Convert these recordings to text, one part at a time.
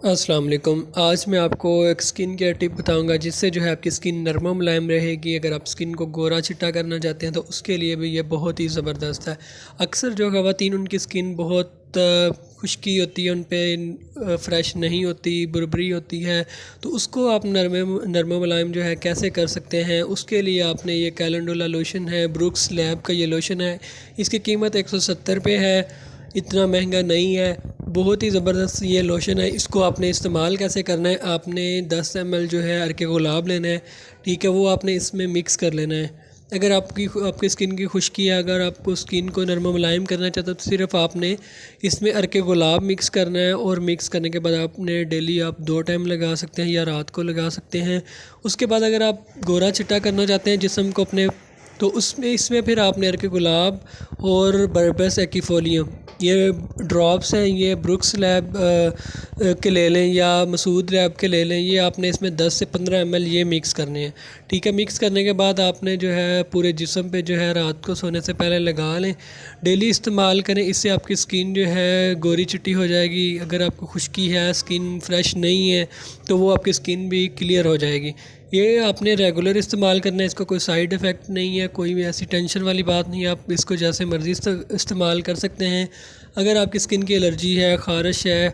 अस्सलाम वालेकुम। आज मैं आपको एक स्किन केयर टिप बताऊंगा जिससे जो है आपकी स्किन नरम व मुलायम रहेगी। अगर आप स्किन को गोरा चिट्टा करना चाहते हैं तो उसके लिए भी ये बहुत ही ज़बरदस्त है। अक्सर जो ख़वातीन उनकी स्किन बहुत खुश्की होती है, उन पे फ्रेश नहीं होती, बुरबरी होती है, तो उसको आप नरम मुलायम जो है कैसे कर सकते हैं। उसके लिए आपने ये कैलेंडुला लोशन है, ब्रुक्स लैब का ये लोशन है। इसकी कीमत 170 रुपये है, इतना महंगा नहीं है। बहुत ही ज़बरदस्त ये लोशन है। इसको आपने इस्तेमाल कैसे करना है, आपने 10 ml जो है अर्के गुलाब लेना है, ठीक है, वो आपने इसमें मिक्स कर लेना है। अगर आपकी स्किन की खुश्की है, अगर आपको स्किन को नरम मुलायम करना चाहते हो तो सिर्फ आपने इसमें अर्के गुलाब मिक्स करना है। और मिक्स करने के बाद आपने डेली आप 2 टाइम लगा सकते हैं या रात को लगा सकते हैं। उसके बाद अगर आप गोरा चिट्टा करना चाहते हैं जिस्म को अपने, तो उसमें इसमें फिर आपने अर्के गुलाब और बर्बस एक्फोलियम ये ड्रॉप्स हैं, ये ब्रुक्स लैब के ले लें या मसूद लैब के ले लें। ये आपने इसमें 10 से 15 ml ये मिक्स करने हैं, ठीक है। मिक्स करने के बाद आपने जो है पूरे जिस्म पे जो है रात को सोने से पहले लगा लें। डेली इस्तेमाल करें, इससे आपकी स्किन जो है गोरी चिट्टी हो जाएगी। अगर आपको खुश्की है, स्किन फ्रेश नहीं है, तो वो आपकी स्किन भी क्लियर हो जाएगी। ये आपने रेगुलर इस्तेमाल करना है, इसका कोई साइड इफ़ेक्ट नहीं है, कोई भी ऐसी टेंशन वाली बात नहीं है। आप इसको जैसे मर्ज़ी इस्तेमाल कर सकते हैं। अगर आपकी स्किन की एलर्जी है, ख़ारिश है,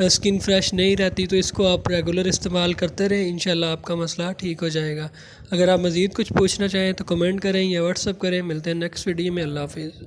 स्किन फ्रेश नहीं रहती, तो इसको आप रेगुलर इस्तेमाल करते रहें, इंशाल्लाह आपका मसला ठीक हो जाएगा। अगर आप मज़ीद कुछ पूछना चाहें तो कमेंट करें या व्हाट्सअप करें। मिलते हैं नेक्स्ट वीडियो में। अल्लाह हाफ़िज़।